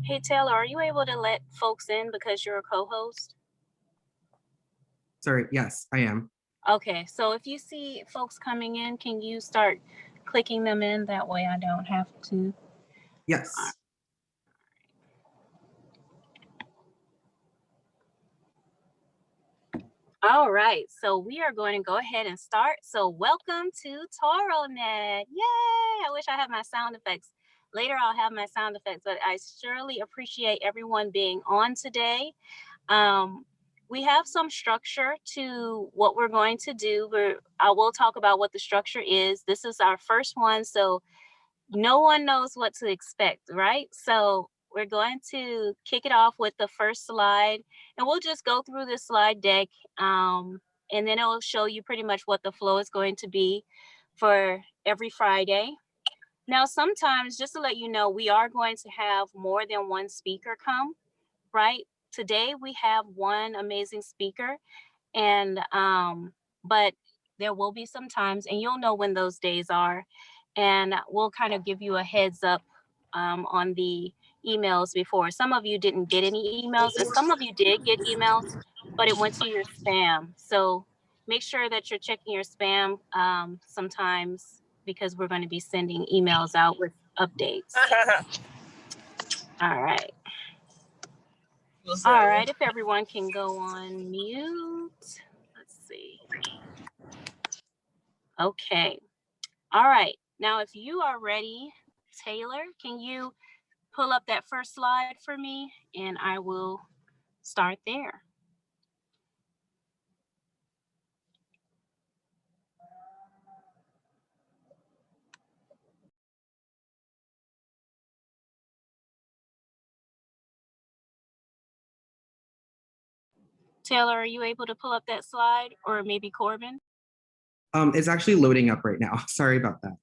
Hey Taylor, are you able to let folks in because you're a co-host? Sorry, yes, I am. Okay, so if you see folks coming in, can you start clicking them in? That way I don't have to. Yes. All right, so we are going to go ahead and start. So welcome to Toronet. Yay! I wish I had my sound effects. Later I'll have my sound effects, but I surely appreciate everyone being on today. We have some structure to what we're going to do. I will talk about what the structure is. This is our first one, so no one knows what to expect, right? So we're going to kick it off with the first slide, and we'll just go through this slide deck, and then it will show you pretty much what the flow is going to be for every Friday. Now, sometimes, just to let you know, we are going to have more than one speaker come, right? Today we have one amazing speaker, and but there will be some times, and you'll know when those days are, and we'll kind of give you a heads up on the emails before. Some of you didn't get any emails, and some of you did get emails, but it went to your spam. So make sure that you're checking your spam sometimes, because we're going to be sending emails out with updates. All right. All right, if everyone can go on mute. Let's see. Okay. All right. Now, if you are ready, Taylor, can you pull up that first slide for me? And I will start there. Taylor, are you able to pull up that slide, or maybe Corbin? It's actually loading up right now. Sorry about that.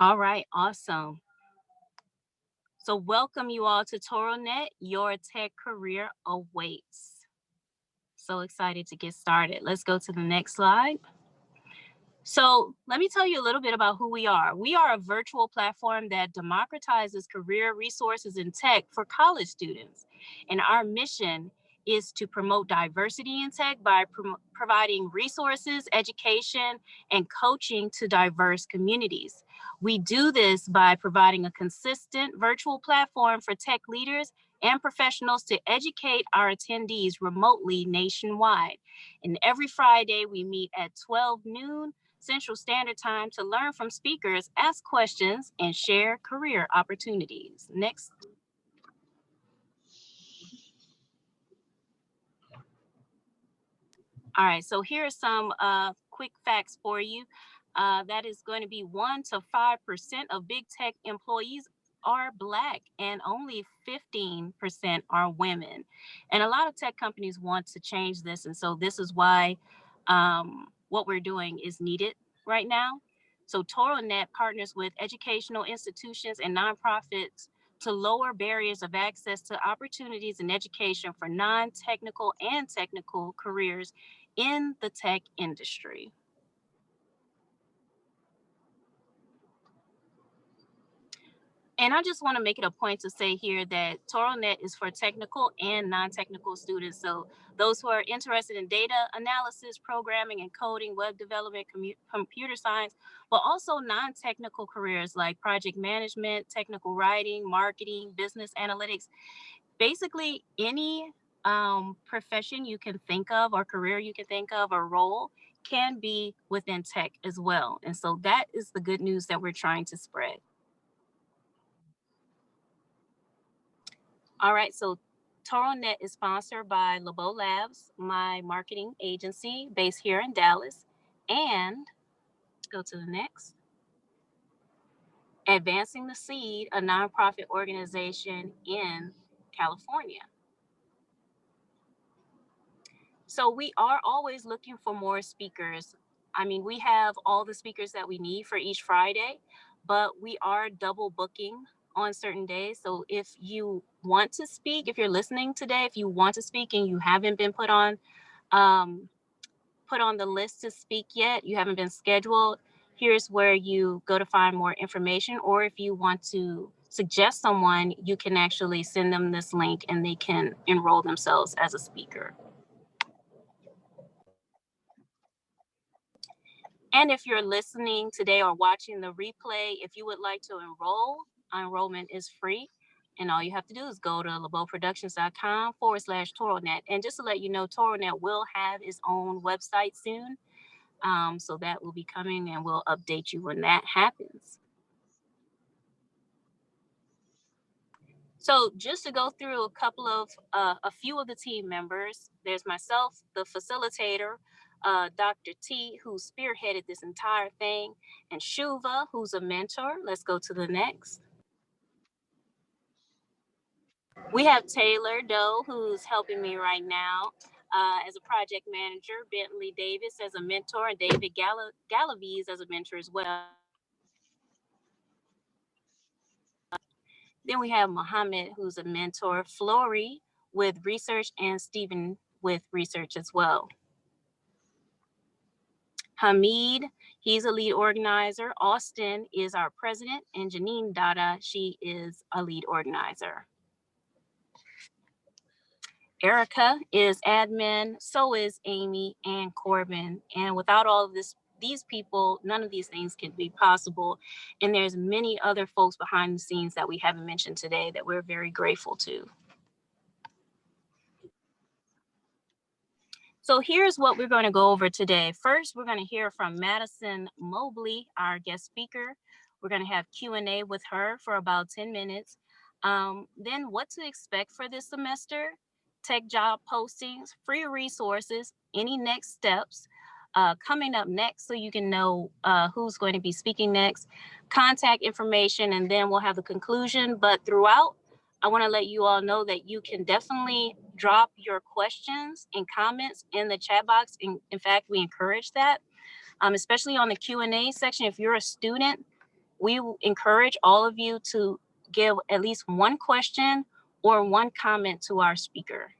All right, awesome. So welcome you all to Toronet, your tech career awaits. So excited to get started. Let's go to the next slide. So let me tell you a little bit about who we are. We are a virtual platform that democratizes career resources in tech for college students. And our mission is to promote diversity in tech by providing resources, education, and coaching to diverse communities. We do this by providing a consistent virtual platform for tech leaders and professionals to educate our attendees remotely nationwide. And every Friday, we meet at 12 noon Central Standard Time to learn from speakers, ask questions, and share career opportunities. Next. All right, so here are some quick facts for you. That is going to be 1 to 5% of big tech employees are Black, and only 15% are women. And a lot of tech companies want to change this, and so this is why what we're doing is needed right now. So Toronet partners with educational institutions and nonprofits to lower barriers of access to opportunities and education for non-technical and technical careers in the tech industry. And I just want to make it a point to say here that Toronet is for technical and non-technical students. So those who are interested in data analysis, programming and coding, web development, computer science, but also non-technical careers like project management, technical writing, marketing, business analytics. Basically, any profession you can think of, or career you can think of, or role can be within tech as well. And so that is the good news that we're trying to spread. All right, so Toronet is sponsored by Labeaud Labs, my marketing agency based here in Dallas, and go to the next. Advancing the Seed, a nonprofit organization in California. So we are always looking for more speakers. I mean, we have all the speakers that we need for each Friday, but we are double booking on certain days. So if you want to speak, if you're listening today, if you want to speak and you haven't been um, put on the list to speak yet, you haven't been scheduled, here's where you go to find more information. Or if you want to suggest someone, you can actually send them this link and they can enroll themselves as a speaker. And if you're listening today or watching the replay, if you would like to enroll, enrollment is free. And all you have to do is go to labeaudproductions.com/Toronet. And just to let you know, Toronet will have its own website soon. So that will be coming and we'll update you when that happens. So just to go through a few of the team members, there's myself, the facilitator, Dr. T, who spearheaded this entire thing, and Shuva, who's a mentor. Let's go to the next. We have Taylor Doe, who's helping me right now as a project manager, Bentley Davis as a mentor, and David Galaviz as a mentor as well. Then we have Mohammed, who's a mentor, Flory with research, and Stephen with research as well. Hamid, he's a lead organizer. Austin is our president, and Janine Dada, she is a lead organizer. Erica is admin, so is Amy and Corbin. And without all of these people, none of these things can be possible. And there's many other folks behind the scenes that we haven't mentioned today that we're very grateful to. So here's what we're going to go over today. First, we're going to hear from Madison Mobley, our guest speaker. We're going to have Q&A with her for about 10 minutes. Then what to expect for this semester, tech job postings, free resources, any next steps coming up next so you can know who's going to be speaking next, contact information, and then we'll have the conclusion. But throughout, I want to let you all know that you can definitely drop your questions and comments in the chat box. In fact, we encourage that, especially on the Q&A section. If you're a student, we encourage all of you to give at least one question or one comment to our speaker.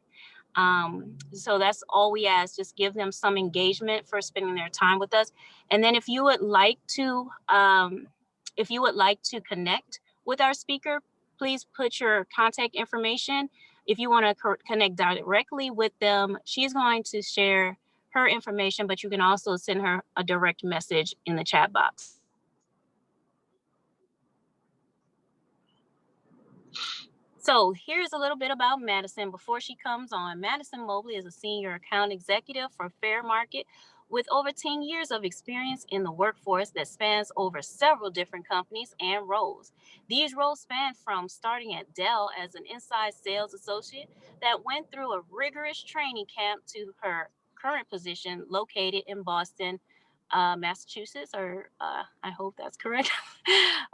So that's all we ask. Just give them some engagement for spending their time with us. And then if you would like to connect with our speaker, please put your contact information. If you want to connect directly with them, she's going to share her information, but you can also send her a direct message in the chat box. So here's a little bit about Madison before she comes on. Madison Mobley is a senior account executive for Fair Market with over 10 years of experience in the workforce that spans over several different companies and roles. These roles span from starting at Dell as an inside sales associate that went through a rigorous training camp to her current position located in Boston, Massachusetts, or I hope that's correct.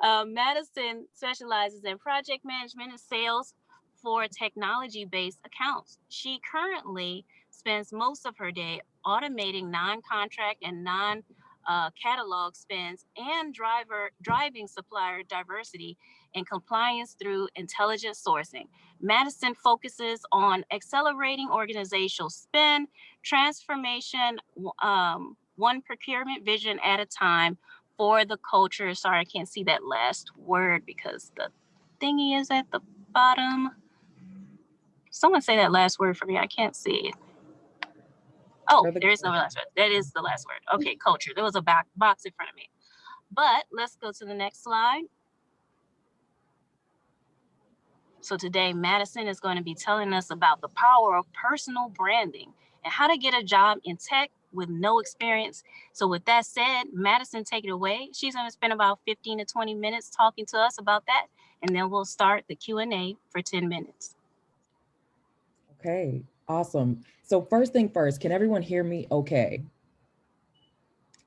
Madison specializes in project management and sales for technology-based accounts. She currently spends most of her day automating non-contract and non-catalog spends and driving supplier diversity and compliance through intelligent sourcing. Madison focuses on accelerating organizational spend, transformation, one procurement vision at a time for the culture. Sorry, I can't see that last word because the thingy is at the bottom. Someone say that last word for me. I can't see it. Oh, there is no last word. That is the last word. Okay, culture. There was a box in front of me. But let's go to the next slide. So today, Madison is going to be telling us about the power of personal branding and how to get a job in tech with no experience. So with that said, Madison, take it away. She's going to spend about 15 to 20 minutes talking to us about that, and then we'll start the Q&A for 10 minutes. Okay, awesome. So first thing first, can everyone hear me okay?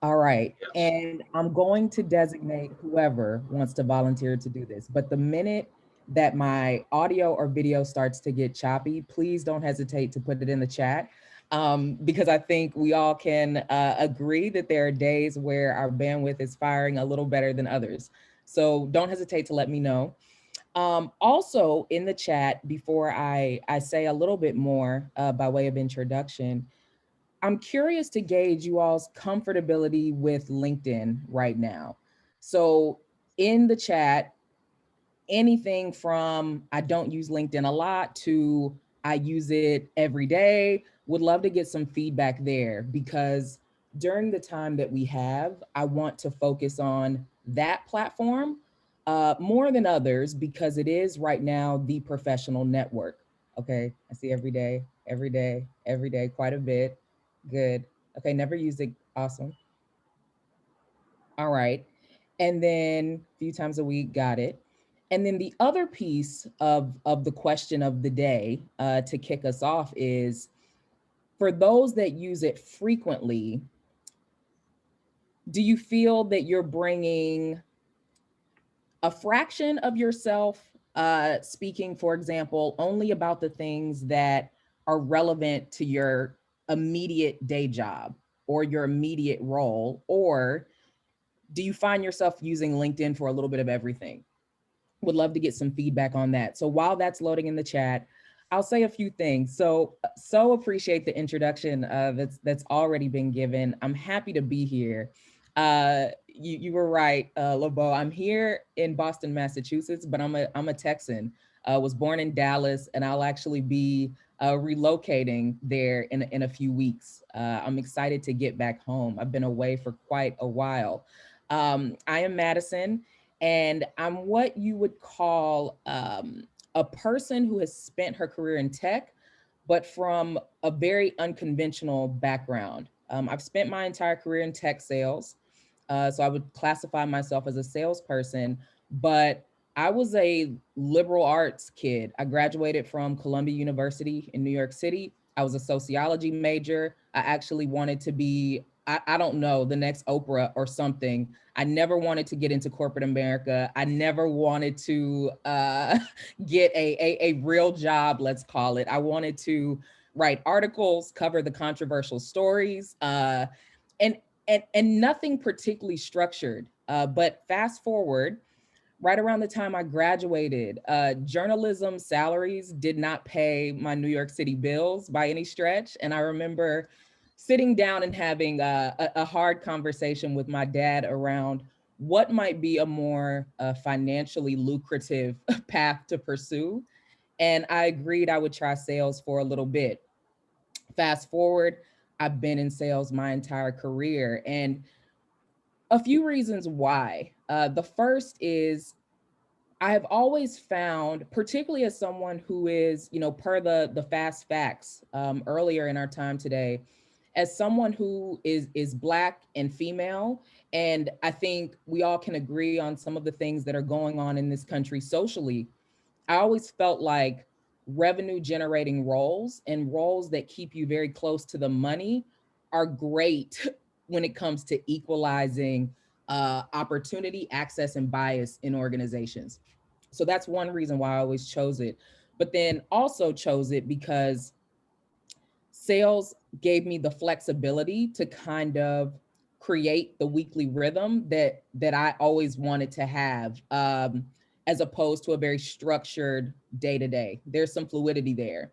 All right, and I'm going to designate whoever wants to volunteer to do this, but the minute that my audio or video starts to get choppy, please don't hesitate to put it in the chat, because I think we all can agree that there are days where our bandwidth is firing a little better than others. So don't hesitate to let me know. Also in the chat, before I say a little bit more by way of introduction, I'm curious to gauge you all's comfortability with LinkedIn right now. So in the chat, anything from I don't use LinkedIn a lot to I use it every day. Would love to get some feedback there, because during the time that we have, I want to focus on that platform more than others, because it is right now the professional network. Okay, I see every day, every day, every day, quite a bit. Good. Okay, never used it. Awesome. All right. And then a few times a week, got it. And then the other piece of the question of the day to kick us off is, for those that use it frequently, do you feel that you're bringing a fraction of yourself, speaking, for example, only about the things that are relevant to your immediate day job or your immediate role? Or do you find yourself using LinkedIn for a little bit of everything? Would love to get some feedback on that. So while that's loading in the chat, I'll say a few things. So appreciate the introduction that's already been given. I'm happy to be here. You were right, Labeaud. I'm here in Boston, Massachusetts, but I'm a Texan. Was born in Dallas, and I'll actually be relocating there in a few weeks. I'm excited to get back home. I've been away for quite a while. I am Madison, and I'm what you would call a person who has spent her career in tech, but from a very unconventional background. I've spent my entire career in tech sales. So I would classify myself as a salesperson, but I was a liberal arts kid. I graduated from Columbia University in New York City. I was a sociology major. I actually wanted to be, I don't know, the next Oprah or something. I never wanted to get into corporate America. I never wanted to get a real job, let's call it. I wanted to write articles, cover the controversial stories, and nothing particularly structured. But fast forward, right around the time I graduated, journalism salaries did not pay my New York City bills by any stretch. And I remember sitting down and having a hard conversation with my dad around what might be a more financially lucrative path to pursue. And I agreed I would try sales for a little bit. Fast forward, I've been in sales my entire career, and a few reasons why. The first is I have always found, particularly as someone who is, per the fast facts earlier in our time today, as someone who is Black and female, and I think we all can agree on some of the things that are going on in this country socially. I always felt like revenue generating roles and roles that keep you very close to the money are great when it comes to equalizing opportunity, access, and bias in organizations. So that's one reason why I always chose it. But then also chose it because sales gave me the flexibility to kind of create the weekly rhythm that I always wanted to have, as opposed to a very structured day to day. There's some fluidity there.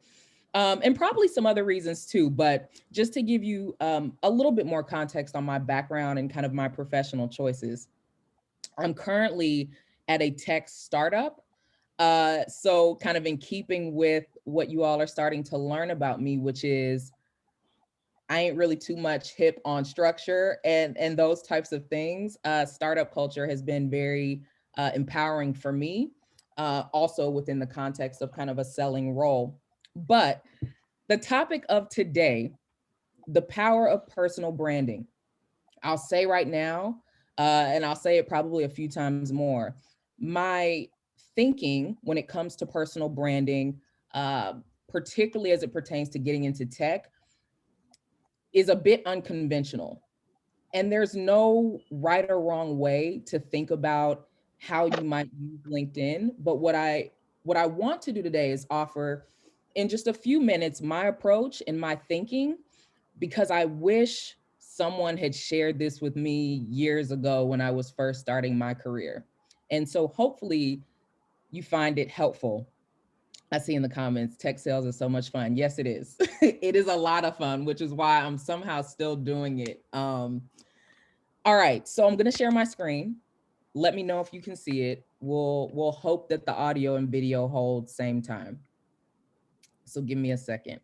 And probably some other reasons too, but just to give you a little bit more context on my background and kind of my professional choices, I'm currently at a tech startup. So kind of in keeping with what you all are starting to learn about me, which is I ain't really too much hip on structure and those types of things. Startup culture has been very empowering for me, also within the context of kind of a selling role. But the topic of today, the power of personal branding. I'll say right now, and I'll say it probably a few times more, my thinking when it comes to personal branding, particularly as it pertains to getting into tech, is a bit unconventional. And there's no right or wrong way to think about how you might use LinkedIn. But what I want to do today is offer in just a few minutes my approach and my thinking, because I wish someone had shared this with me years ago when I was first starting my career. And so hopefully you find it helpful. I see in the comments, tech sales is so much fun. Yes, it is. It is a lot of fun, which is why I'm somehow still doing it. All right, so I'm gonna share my screen. Let me know if you can see it. We'll hope that the audio and video hold same time. So give me a second.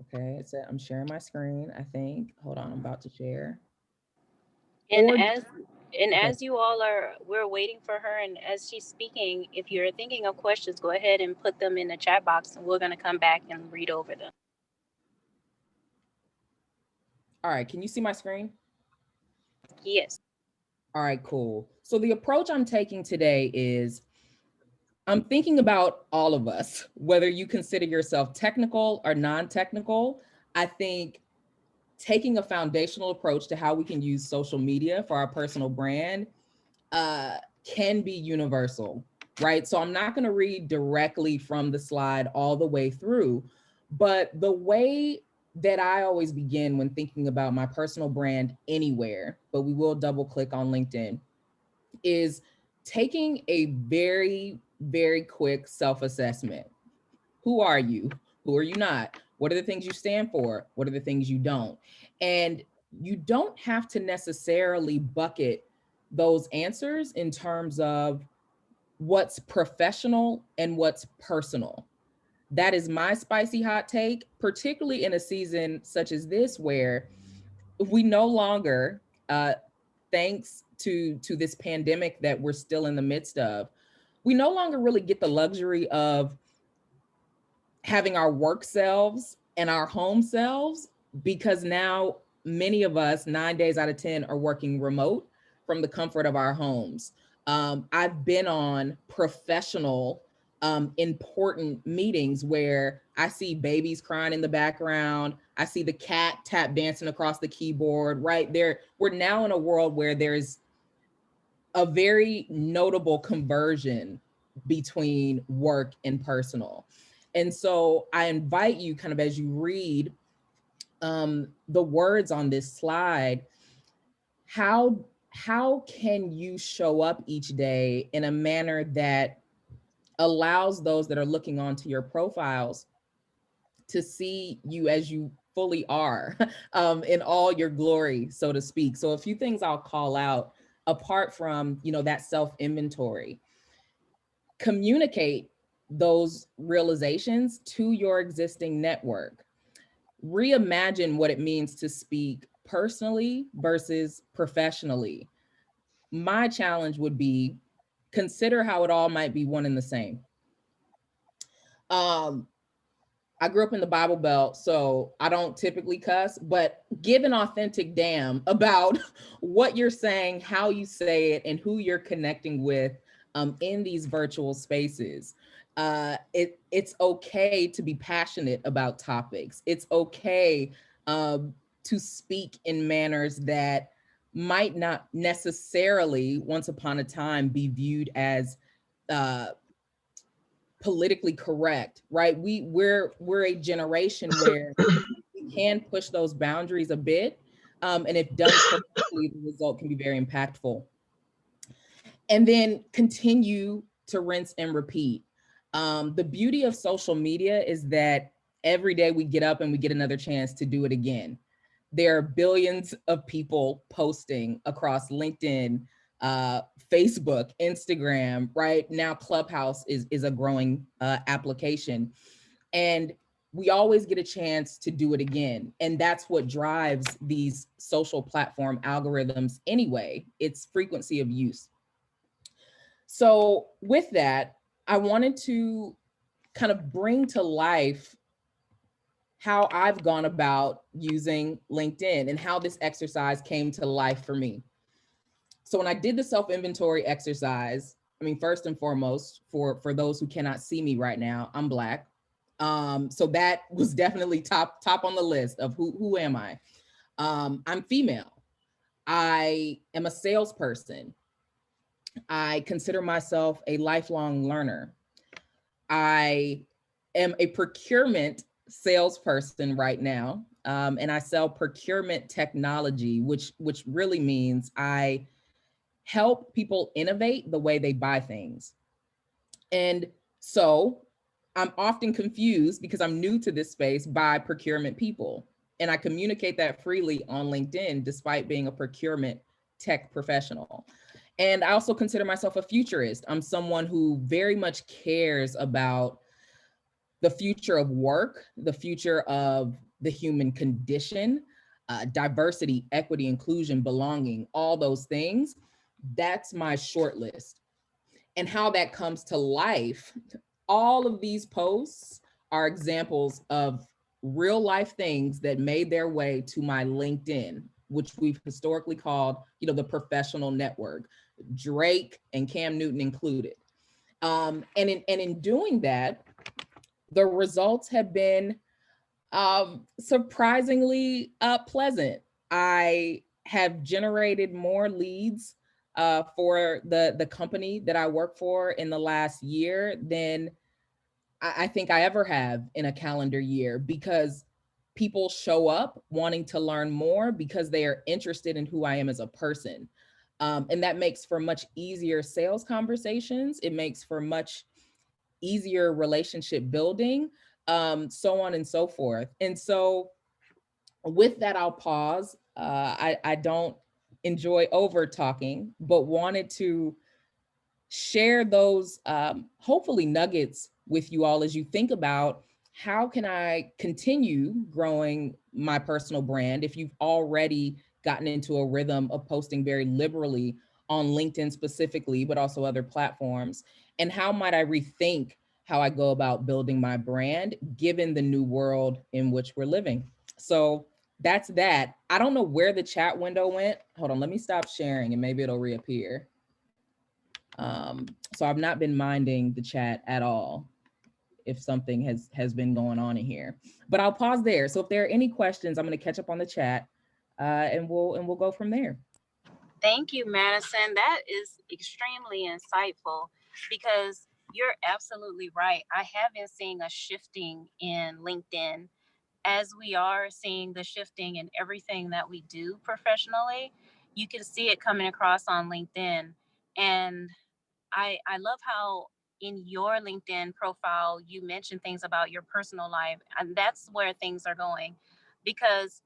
Okay, it said I'm sharing my screen, I think. Hold on, I'm about to share. And Or as you all we're waiting for her, and as she's speaking, if you're thinking of questions, go ahead and put them in the chat box, and we're going to come back and read over them. all right, can you see my screen? Yes. All right, cool. So the approach I'm taking today is I'm thinking about all of us, whether you consider yourself technical or non-technical. I think taking a foundational approach to how we can use social media for our personal brand can be universal, right? So I'm not going to read directly from the slide all the way through, but the way that I always begin when thinking about my personal brand anywhere, but we will double click on LinkedIn, is taking a very, very quick self-assessment. Who are you? Who are you not? What are the things you stand for? What are the things you don't? And you don't have to necessarily bucket those answers in terms of what's professional and what's personal. That is my spicy hot take, particularly in a season such as this, where we no longer, thanks to this pandemic that we're still in the midst of, we no longer really get the luxury of having our work selves and our home selves, because now many of us 9 days out of 10 are working remote from the comfort of our homes. I've been on professional, important meetings where I see babies crying in the background. I see the cat tap dancing across the keyboard, right there. We're now in a world where there's a very notable conversion between work and personal. And so I invite you, kind of as you read the words on this slide, how can you show up each day in a manner that allows those that are looking onto your profiles to see you as you fully are, in all your glory, so to speak. So a few things I'll call out apart from, that self-inventory. Communicate those realizations to your existing network. Reimagine what it means to speak personally versus professionally. My challenge would be consider how it all might be one and the same. I grew up in the Bible Belt, so I don't typically cuss, but give an authentic damn about what you're saying, how you say it, and who you're connecting with in these virtual spaces. It's okay to be passionate about topics. It's okay to speak in manners that might not necessarily, once upon a time, be viewed as politically correct, right? We're a generation where we can push those boundaries a bit, and if done correctly, the result can be very impactful. And then continue to rinse and repeat. The beauty of social media is that every day we get up and we get another chance to do it again. There are billions of people posting across LinkedIn, Facebook, Instagram, right? Now Clubhouse is a growing application. And we always get a chance to do it again. And that's what drives these social platform algorithms anyway. It's frequency of use. So with that, I wanted to kind of bring to life how I've gone about using LinkedIn and how this exercise came to life for me. So when I did the self-inventory exercise, I mean, first and foremost, for those who cannot see me right now, I'm Black. So that was definitely top on the list of who am I? I'm female. I am a salesperson. I consider myself a lifelong learner. I am a procurement salesperson right now. and I sell procurement technology, which really means I help people innovate the way they buy things. And so I'm often confused because I'm new to this space by procurement people. And I communicate that freely on LinkedIn despite being a procurement tech professional. And I also consider myself a futurist. I'm someone who very much cares about the future of work, the future of the human condition, diversity, equity, inclusion, belonging, all those things. That's my short list. And how that comes to life, all of these posts are examples of real life things that made their way to my LinkedIn, which we've historically called, the professional network, Drake and Cam Newton included. And in doing that, the results have been surprisingly pleasant. I have generated more leads for the company that I work for in the last year than I think I ever have in a calendar year, because people show up wanting to learn more because they are interested in who I am as a person. And that makes for much easier sales conversations. It makes for much easier relationship building, so on and so forth. And so with that, I'll pause. I don't enjoy over talking, but wanted to share those hopefully nuggets with you all as you think about how can I continue growing my personal brand if you've already gotten into a rhythm of posting very liberally on LinkedIn specifically, but also other platforms. And how might I rethink how I go about building my brand given the new world in which we're living? So that's that. I don't know where the chat window went. Hold on, let me stop sharing and maybe it'll reappear. So I've not been minding the chat at all if something has been going on in here, but I'll pause there. So if there are any questions, I'm going to catch up on the chat and we'll go from there. Thank you, Madison. That is extremely insightful because you're absolutely right. I have been seeing a shifting in LinkedIn as we are seeing the shifting in everything that we do professionally. You can see it coming across on LinkedIn. And I love how in your LinkedIn profile, you mention things about your personal life. And that's where things are going, because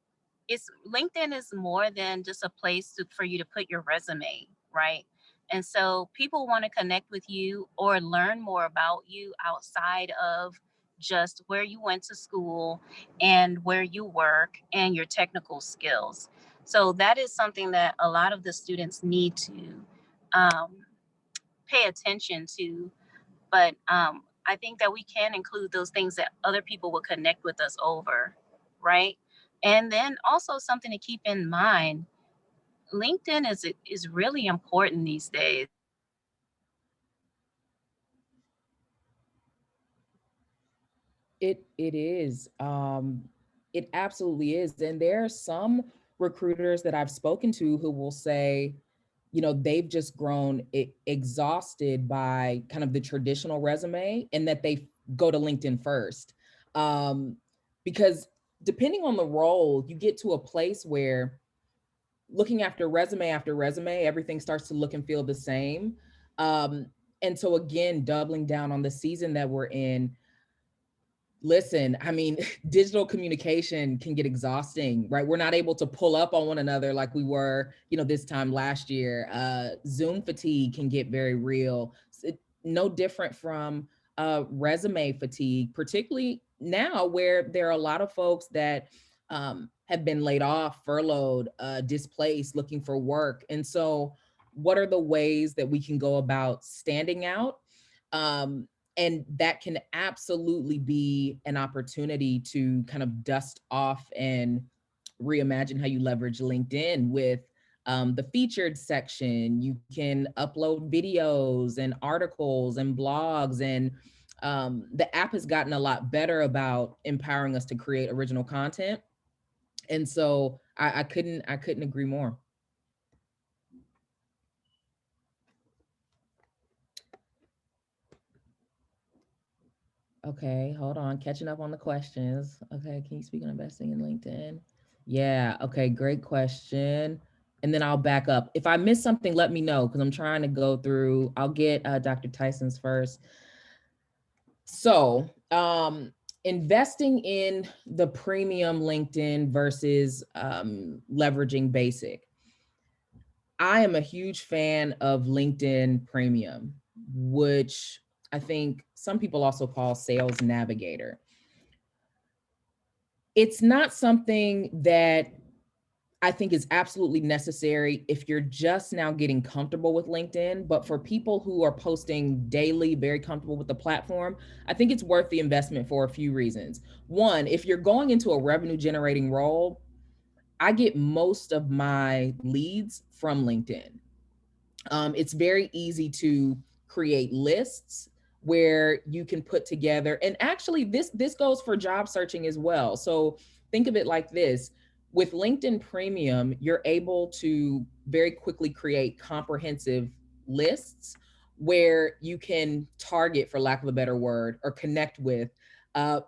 LinkedIn is more than just a place for you to put your resume, right? And so people want to connect with you or learn more about you outside of just where you went to school and where you work and your technical skills. So that is something that a lot of the students need to pay attention to. But I think that we can include those things that other people will connect with us over, right? And then also something to keep in mind, LinkedIn is really important these days. It is. It absolutely is. And there are some recruiters that I've spoken to who will say, they've just grown exhausted by kind of the traditional resume and that they go to LinkedIn first. Because depending on the role, you get to a place where looking after resume, everything starts to look and feel the same. And so again, doubling down on the season that we're in, listen, I mean, digital communication can get exhausting, right? We're not able to pull up on one another like we were, this time last year. Zoom fatigue can get very real. No different from resume fatigue, particularly now where there are a lot of folks that have been laid off, furloughed, displaced, looking for work. And so what are the ways that we can go about standing out? And that can absolutely be an opportunity to kind of dust off and reimagine how you leverage LinkedIn with the featured section. You can upload videos and articles and blogs, and the app has gotten a lot better about empowering us to create original content. And so I couldn't agree more. Okay, hold on. Catching up on the questions. Okay, can you speak on investing in LinkedIn? Yeah, okay, great question. And then I'll back up. If I miss something, let me know because I'm trying to go through. I'll get Dr. Tyson's first. So, investing in the premium LinkedIn versus leveraging basic. I am a huge fan of LinkedIn Premium, which I think some people also call Sales Navigator. It's not something that I think is absolutely necessary if you're just now getting comfortable with LinkedIn, but for people who are posting daily, very comfortable with the platform, I think it's worth the investment for a few reasons. One, if you're going into a revenue generating role, I get most of my leads from LinkedIn. It's very easy to create lists where you can put together, and actually this goes for job searching as well. So think of it like this. With LinkedIn Premium, you're able to very quickly create comprehensive lists where you can target, for lack of a better word, or connect with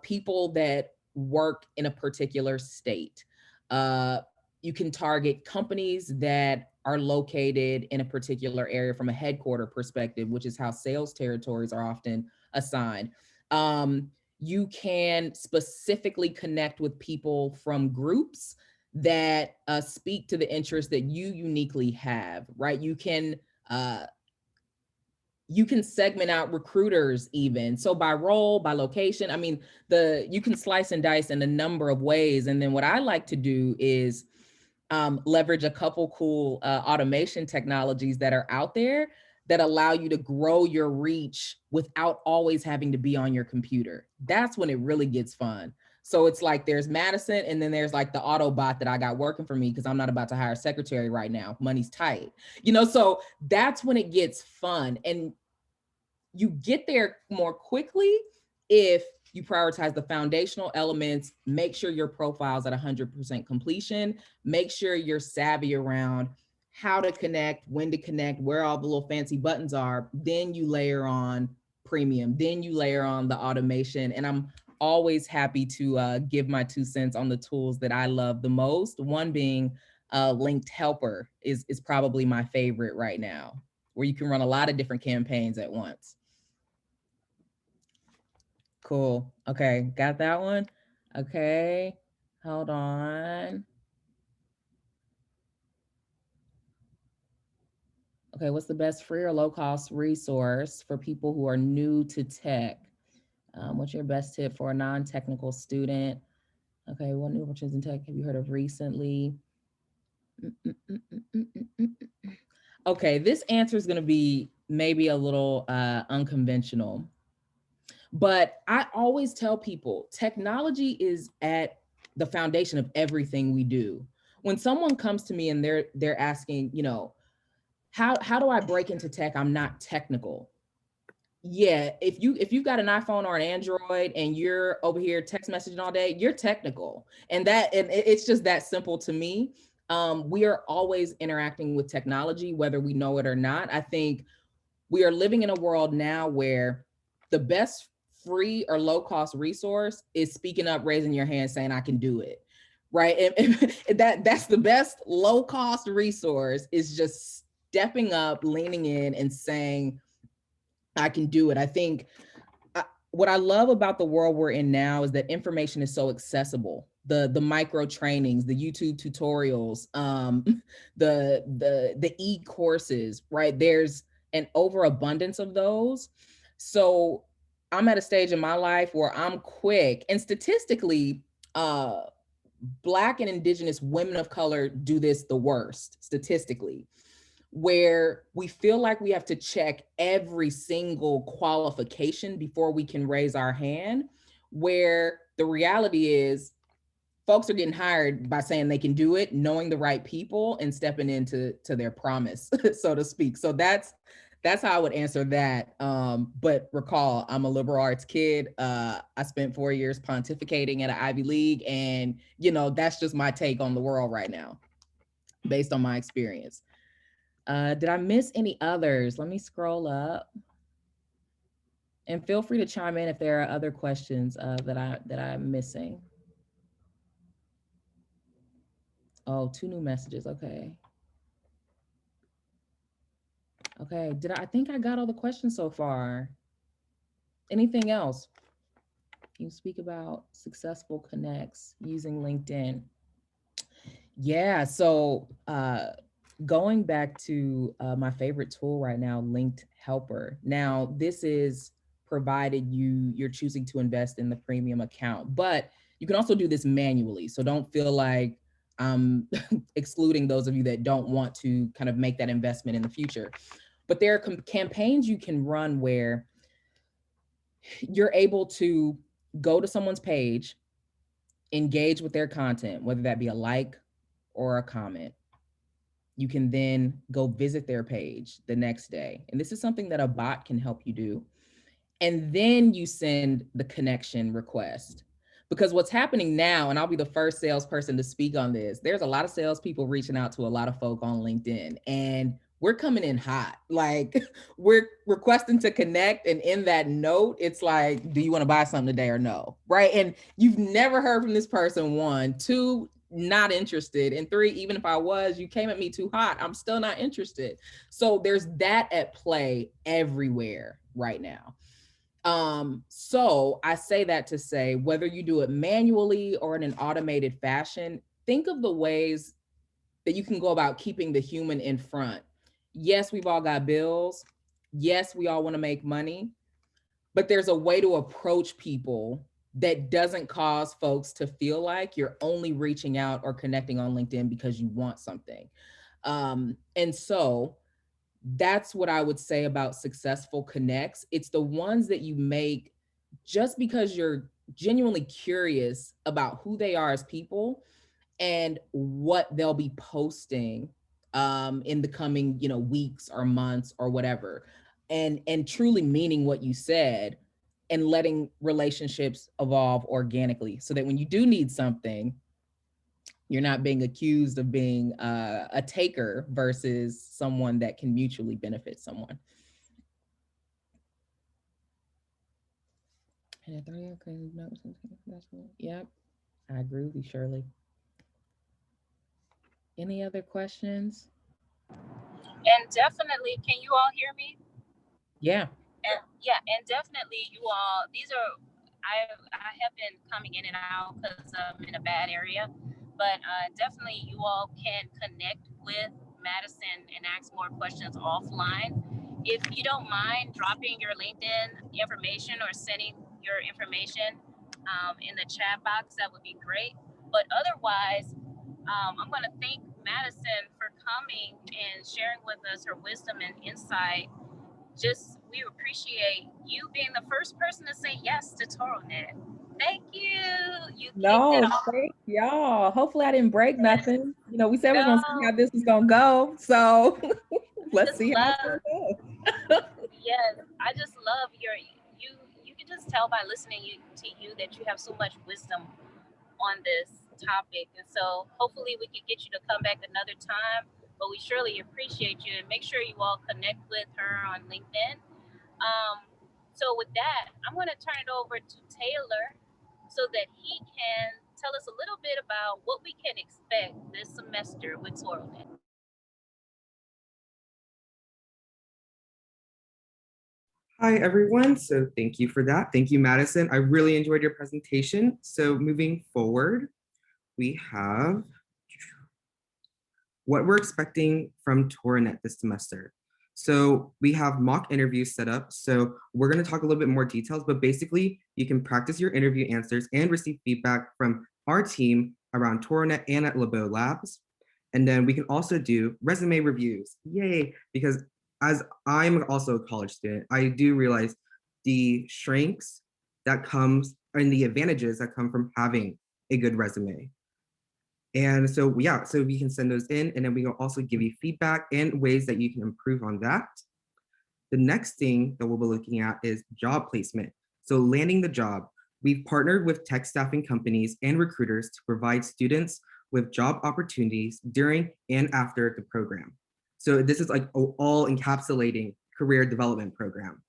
people that work in a particular state. You can target companies that are located in a particular area from a headquarter perspective, which is how sales territories are often assigned. You can specifically connect with people from groups that speak to the interests that you uniquely have, right? You can segment out recruiters even. So by role, by location, I mean, you can slice and dice in a number of ways. And then what I like to do is leverage a couple cool automation technologies that are out there that allow you to grow your reach without always having to be on your computer. That's when it really gets fun. So it's like there's Madison, and then there's like the auto bot that I got working for me because I'm not about to hire a secretary right now. Money's tight, so that's when it gets fun. And you get there more quickly if you prioritize the foundational elements, make sure your profile's at 100% completion, make sure you're savvy around how to connect, when to connect, where all the little fancy buttons are. Then you layer on premium, then you layer on the automation. And I'm always happy to give my 2 cents on the tools that I love the most. One being Linked Helper is probably my favorite right now, where you can run a lot of different campaigns at once. Cool. Okay, got that one. Okay, hold on. Okay, what's the best free or low cost resource for people who are new to tech? What's your best tip for a non-technical student? Okay, what new opportunities in tech have you heard of recently? Okay, this answer is going to be maybe a little unconventional, but I always tell people technology is at the foundation of everything we do. When someone comes to me and they're asking, how do I break into tech? I'm not technical. Yeah, if you've got an iPhone or an Android and you're over here text messaging all day, you're technical. And it's just that simple to me. We are always interacting with technology, whether we know it or not. I think we are living in a world now where the best free or low cost resource is speaking up, raising your hand, saying I can do it. Right. And that's the best low cost resource, is just stepping up, leaning in and saying, I can do it. I think what I love about the world we're in now is that information is so accessible. The micro trainings, the YouTube tutorials, the e-courses, right? There's an overabundance of those. So I'm at a stage in my life where I'm quick, and statistically, Black and Indigenous women of color do this the worst statistically, where we feel like we have to check every single qualification before we can raise our hand, where the reality is folks are getting hired by saying they can do it, knowing the right people and stepping into their promise, so to speak. So that's how I would answer that. But recall, I'm a liberal arts kid. I spent 4 years pontificating at an Ivy League, and that's just my take on the world right now, based on my experience. Did I miss any others? Let me scroll up. And feel free to chime in if there are other questions that I'm missing. Oh, 2 new messages. Okay. Okay. I think I got all the questions so far. Anything else? Can you speak about successful connects using LinkedIn? Yeah. So going back to my favorite tool right now, Linked Helper. Now, this is provided you're choosing to invest in the premium account, but you can also do this manually. So don't feel like I'm excluding those of you that don't want to kind of make that investment in the future. But there are campaigns you can run where you're able to go to someone's page, engage with their content, whether that be a like or a comment. You can then go visit their page the next day. And this is something that a bot can help you do. And then you send the connection request. Because what's happening now, and I'll be the first salesperson to speak on this, there's a lot of salespeople reaching out to a lot of folk on LinkedIn, and we're coming in hot. Like, we're requesting to connect, and in that note, it's like, do you want to buy something today or no? Right? And you've never heard from this person, 1, 2, not interested, and 3, even if I was, you came at me too hot, I'm still not interested. So there's that at play everywhere right now. So I say that to say, whether you do it manually or in an automated fashion, think of the ways that you can go about keeping the human in front. Yes, we've all got bills. Yes, we all want to make money, but there's a way to approach people that doesn't cause folks to feel like you're only reaching out or connecting on LinkedIn because you want something. And so that's what I would say about successful connects. It's the ones that you make just because you're genuinely curious about who they are as people and what they'll be posting in the coming, weeks or months or whatever, and truly meaning what you said and letting relationships evolve organically so that when you do need something, you're not being accused of being a taker versus someone that can mutually benefit someone. Yep, I agree with you, Shirley. Any other questions? And definitely, can you all hear me? Yeah. And yeah, and definitely you all, I have been coming in and out because I'm in a bad area, but definitely you all can connect with Madison and ask more questions offline. If you don't mind dropping your LinkedIn information or sending your information in the chat box, that would be great. But otherwise, I'm going to thank Madison for coming and sharing with us her wisdom and insight. We appreciate you being the first person to say yes to Toronet. Thank you. You kicked it No, off. thank y'all. Hopefully I didn't break nothing. We said we're gonna see No, how this was gonna go. So let's just see how it's love. gonna go. Yes, I just love you. You can just tell by listening to you that you have so much wisdom on this topic, and so hopefully we can get you to come back another time. But we surely appreciate you, and make sure you all connect with her on LinkedIn. So with that, I'm going to turn it over to Taylor so that he can tell us a little bit about what we can expect this semester with Toronet. Hi, everyone. So thank you for that. Thank you, Madison. I really enjoyed your presentation. So moving forward, we have what we're expecting from Toronet this semester. So we have mock interviews set up. So we're going to talk a little bit more details, but basically you can practice your interview answers and receive feedback from our team around Toronet and at Labeaud Labs. And then we can also do resume reviews. Yay, because as I'm also a college student, I do realize the strengths that comes and the advantages that come from having a good resume. And so, yeah, so we can send those in, and then we will also give you feedback and ways that you can improve on that. The next thing that we'll be looking at is job placement. So landing the job. We've partnered with tech staffing companies and recruiters to provide students with job opportunities during and after the program. So this is like all encapsulating career development program.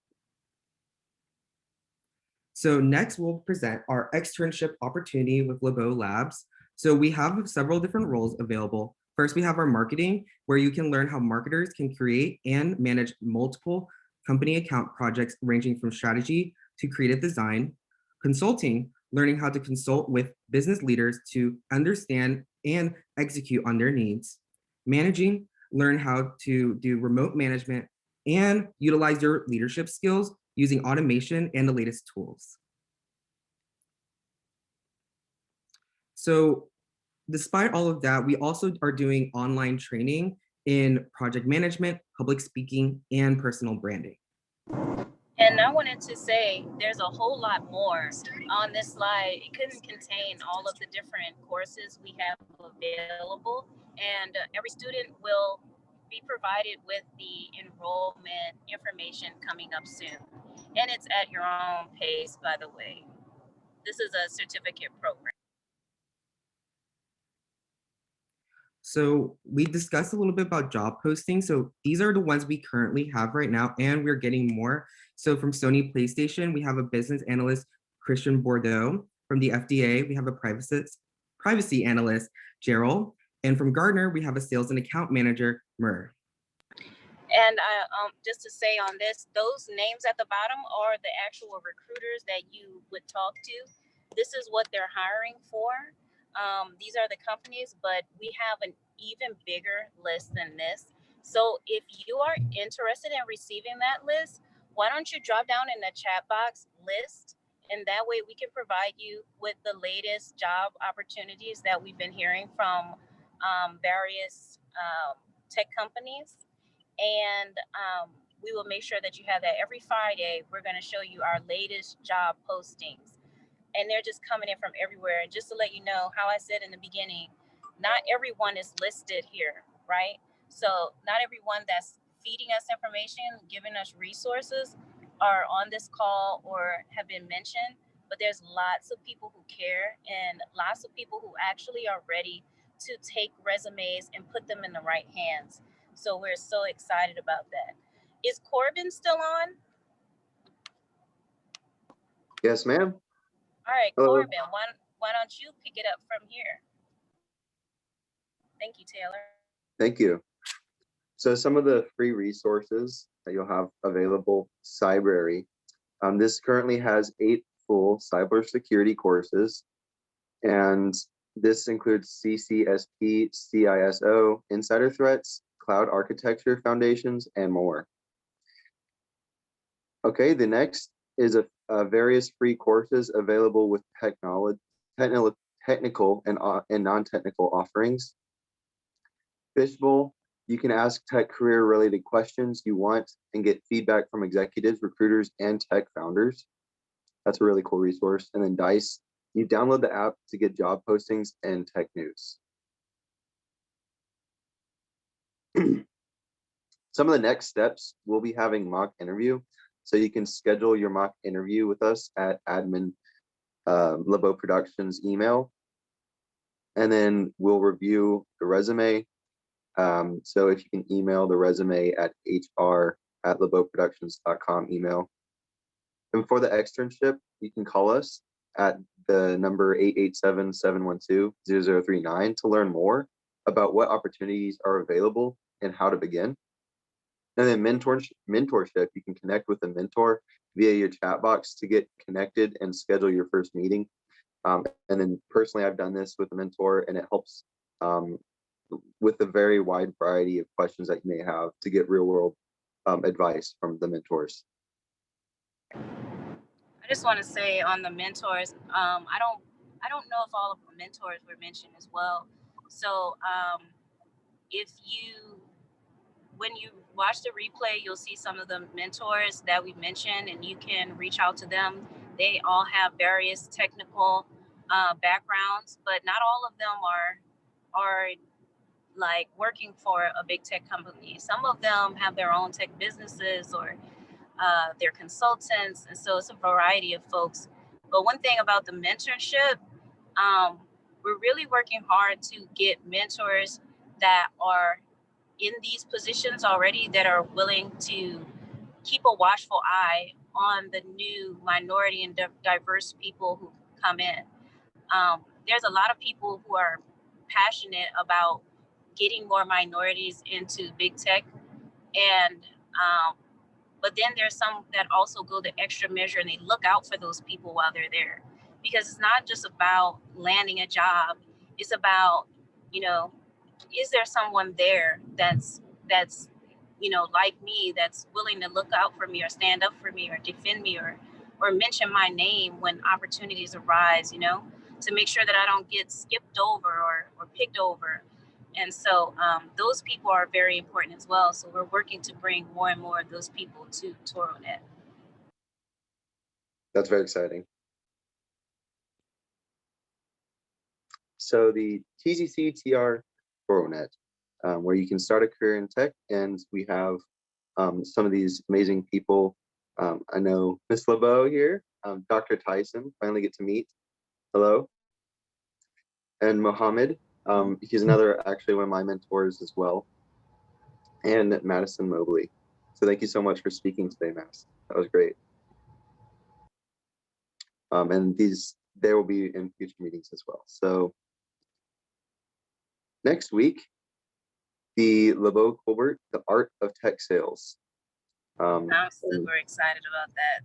So next we'll present our externship opportunity with Labeaud Labs. So we have several different roles available. First, we have our marketing, where you can learn how marketers can create and manage multiple company account projects ranging from strategy to creative design. Consulting, learning how to consult with business leaders to understand and execute on their needs. Managing, learn how to do remote management and utilize your leadership skills using automation and the latest tools. So despite all of that, we also are doing online training in project management, public speaking, and personal branding. And I wanted to say there's a whole lot more on this slide. It couldn't contain all of the different courses we have available, and every student will be provided with the enrollment information coming up soon. And it's at your own pace, by the way. This is a certificate program. So we discussed a little bit about job postings. So these are the ones we currently have right now, and we're getting more. So from Sony PlayStation, we have a business analyst, Christian Bordeaux. From the FDA, we have a privacy analyst, Gerald. And from Gardner, we have a sales and account manager, Murr. And just to say on this, those names at the bottom are the actual recruiters that you would talk to. This is what they're hiring for. These are the companies, but we have an even bigger list than this. So if you are interested in receiving that list, why don't you drop down in the chat box list, and that way we can provide you with the latest job opportunities that we've been hearing from various tech companies. And we will make sure that you have that. Every Friday, we're going to show you our latest job postings, and they're just coming in from everywhere. And just to let you know, how I said in the beginning, not everyone is listed here, right? So not everyone that's feeding us information, giving us resources are on this call or have been mentioned, but there's lots of people who care and lots of people who actually are ready to take resumes and put them in the right hands. So we're so excited about that. Is Corbin still on? Yes, ma'am. All right, Corbin, why don't you pick it up from here? Thank you, Taylor. Thank you. So some of the free resources that you'll have available, Cybrary. This currently has 8 full cybersecurity courses, and this includes CCSP, CISO, insider threats, cloud architecture foundations, and more. Okay, the next is a various free courses available with technical and non-technical offerings. Fishbowl, you can ask tech career related questions you want and get feedback from executives, recruiters, and tech founders. That's a really cool resource. And then Dice, you download the app to get job postings and tech news. Some of the next steps, we'll be having mock interview. So you can schedule your mock interview with us at admin Labeaud Productions email. And then we'll review the resume. So if you can email the resume at hr@labeaudproductions.com email. And for the externship, you can call us at the number 887-712-0039 to learn more about what opportunities are available and how to begin. And then mentorship, you can connect with a mentor via your chat box to get connected and schedule your first meeting. And then personally, I've done this with a mentor, and it helps with a very wide variety of questions that you may have to get real world advice from the mentors. I just want to say on the mentors, I don't know if all of the mentors were mentioned as well. So when you watch the replay, you'll see some of the mentors that we mentioned, and you can reach out to them. They all have various technical backgrounds, but not all of them are like working for a big tech company. Some of them have their own tech businesses or they're consultants, and so it's a variety of folks. But one thing about the mentorship, we're really working hard to get mentors that are in these positions already, that are willing to keep a watchful eye on the new minority and diverse people who come in. There's a lot of people who are passionate about getting more minorities into big tech, and but then there's some that also go the extra measure and they look out for those people while they're there, because it's not just about landing a job. It's about, you know, is there someone there that's like me, that's willing to look out for me or stand up for me or defend me or mention my name when opportunities arise, to make sure that I don't get skipped over or picked over. And so those people are very important as well. So we're working to bring more and more of those people to Toronet. That's very exciting. So the TZC-TR Toronet, where you can start a career in tech, and we have some of these amazing people. I know Miss Labeaud here, Dr. Tyson, finally get to meet. Hello. And Mohammed, he's actually one of my mentors as well. And Madison Mobley. So thank you so much for speaking today, Madison. That was great. And there will be in future meetings as well. So next week, the Labeaud Colbert, The Art of Tech Sales. I'm super excited about that.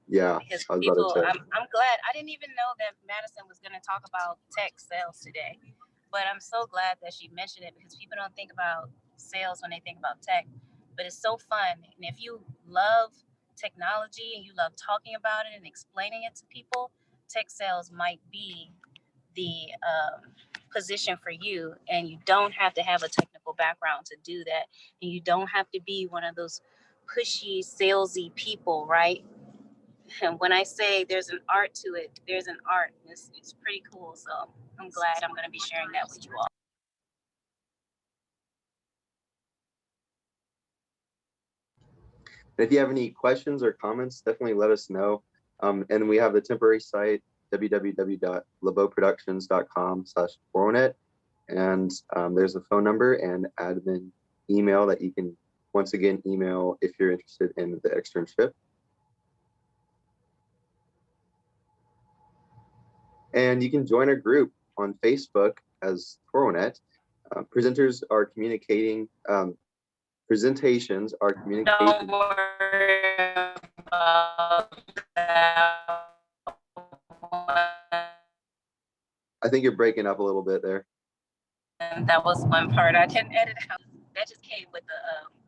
Yeah, because people, I'm glad. I didn't even know that Madison was going to talk about tech sales today, but I'm so glad that she mentioned it, because people don't think about sales when they think about tech, but it's so fun. And if you love technology and you love talking about it and explaining it to people, tech sales might be the position for you. And you don't have to have a technical background to do that. And you don't have to be one of those pushy, salesy people, right? And when I say there's an art to it, there's an art. It's pretty cool. So I'm glad I'm going to be sharing that with you all. If you have any questions or comments, definitely let us know. And we have the temporary site, www.labeaudproductions.com/Toronet. And there's a phone number and admin email that you can, once again, email if you're interested in the externship. And you can join our group on Facebook as Toronet. Presentations are communicating. Don't worry about that. I think you're breaking up a little bit there. And that was one part I can edit out. That just came with the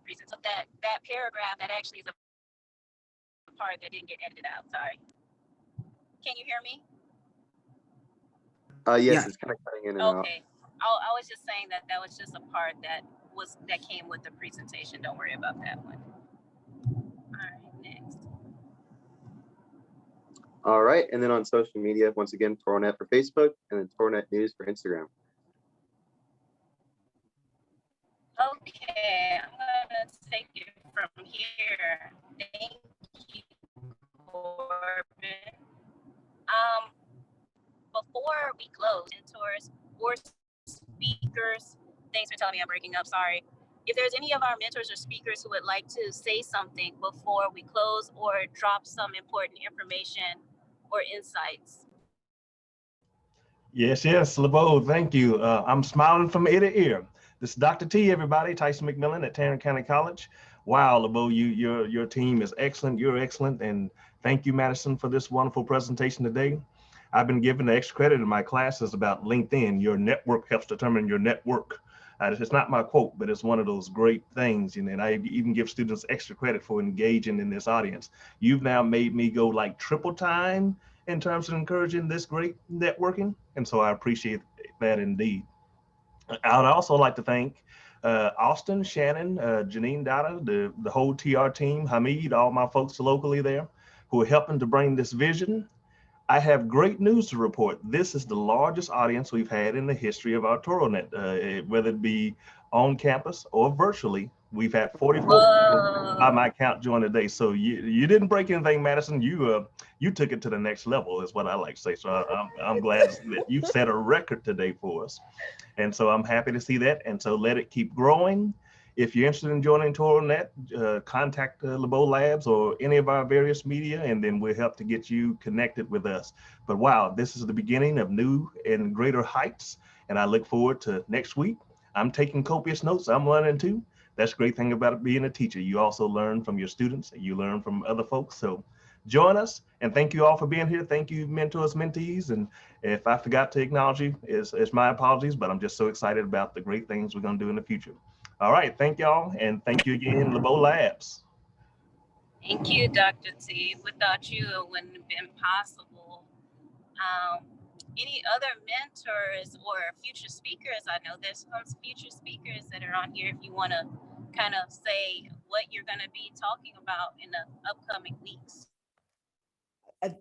reason. So that paragraph, that actually is a part that didn't get edited out. Sorry. Can you hear me? Yes, Yeah. It's kind of cutting in and out. Okay. I was just saying that was just a part that came with the presentation. Don't worry about that one. All right, next. All right, and then on social media, once again, Toronet for Facebook, and then Toronet News for Instagram. Okay, I'm gonna take it from here. Thank you, Corbin. Before we close, mentors or speakers, thanks for telling me I'm breaking up, sorry. If there's any of our mentors or speakers who would like to say something before we close or drop some important information or insights. Yes, Labeaud, thank you. I'm smiling from ear to ear. This is Dr. T, everybody, Tyson McMillan at Tarrant County College. Wow, Labeaud, your team is excellent. You're excellent. And thank you, Madison, for this wonderful presentation today. I've been given the extra credit in my classes about LinkedIn. Your network helps determine your network. It's not my quote, but it's one of those great things. And I even give students extra credit for engaging in this audience. You've now made me go like triple time in terms of encouraging this great networking. And so I appreciate that indeed. I would also like to thank Austin, Shannon, Janine Dada, the whole TR team, Hamid, all my folks locally there who are helping to bring this vision. I have great news to report. This is the largest audience we've had in the history of our Toronet, whether it be on campus or virtually. We've had 44 people by my count join today. So you didn't break anything, Madison. You took it to the next level, is what I like to say. So I'm glad that you set a record today for us. And so I'm happy to see that. And so let it keep growing. If you're interested in joining Toronet, contact Labeaud Labs or any of our various media, and then we'll help to get you connected with us. But wow, this is the beginning of new and greater heights, and I look forward to next week. I'm taking copious notes. I'm learning too. That's the great thing about being a teacher. You also learn from your students, and you learn from other folks. So join us, and thank you all for being here. Thank you, mentors, mentees, and if I forgot to acknowledge you, it's my apologies, but I'm just so excited about the great things we're going to do in the future. All right, thank y'all, and thank you again, Labeaud Labs. Thank you, Dr. T. Without you, it wouldn't have been possible. Any other mentors or future speakers? I know there's some future speakers that are on here. If you want to kind of say what you're going to be talking about in the upcoming weeks.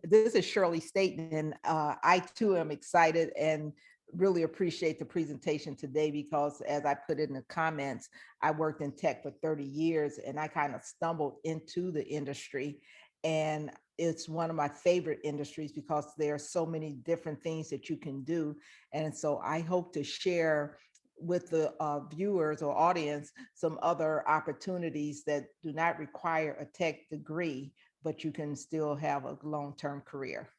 This is Shirley Staten, and I too am excited and really appreciate the presentation today, because as I put in the comments, I worked in tech for 30 years and I kind of stumbled into the industry, and it's one of my favorite industries because there are so many different things that you can do. And so I hope to share with the viewers or audience some other opportunities that do not require a tech degree, but you can still have a long-term career.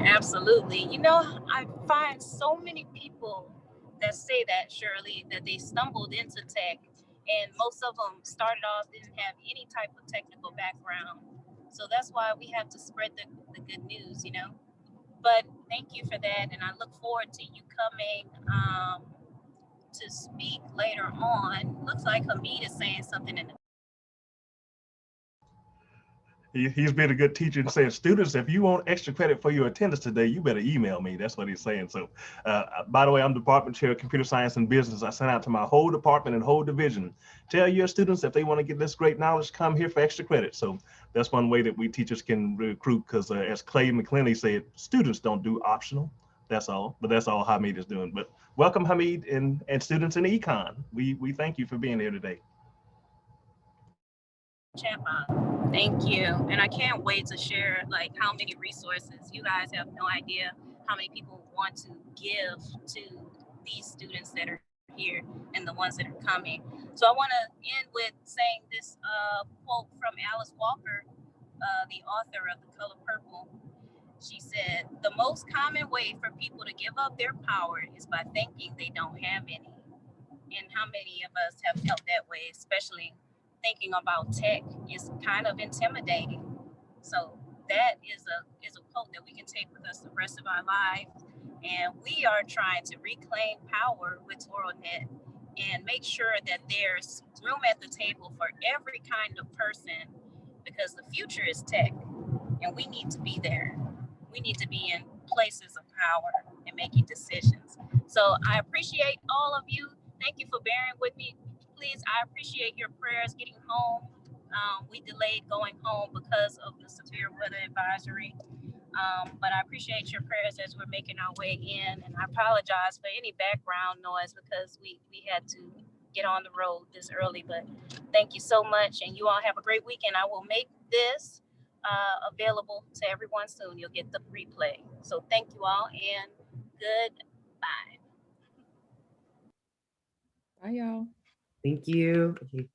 Absolutely. You know, I find so many people that say that, Shirley, that they stumbled into tech, and most of them started off, didn't have any type of technical background. So that's why we have to spread the good news, you know. But thank you for that, and I look forward to you coming to speak later on. Looks like Hamid is saying something in the He's been a good teacher and said, students, if you want extra credit for your attendance today, you better email me. That's what he's saying. So, by the way, I'm department chair of computer science and business. I sent out to my whole department and whole division. Tell your students if they want to get this great knowledge, come here for extra credit. So that's one way that we teachers can recruit, because as Clay McClenny said, students don't do optional. That's all. But that's all Hamid is doing. But welcome, Hamid, and students in econ. We thank you for being here today. chat box. Thank you. And I can't wait to share like how many resources. You guys have no idea how many people want to give to these students that are here and the ones that are coming. So I want to end with saying this quote from Alice Walker, the author of The Color Purple. She said, "The most common way for people to give up their power is by thinking they don't have any." And how many of us have felt that way, especially thinking about tech is kind of intimidating. So that is a quote that we can take with us the rest of our lives. And we are trying to reclaim power with Toronet and make sure that there's room at the table for every kind of person, because the future is tech and we need to be there. We need to be in places of power and making decisions. So I appreciate all of you. Thank you for bearing with me. Please, I appreciate your prayers getting home. We delayed going home because of the severe weather advisory. But I appreciate your prayers as we're making our way in. And I apologize for any background noise because we had to get on the road this early. But thank you so much. And you all have a great weekend. I will make this available to everyone soon. You'll get the replay. So thank you all and goodbye. Bye, y'all. Thank you. Okay.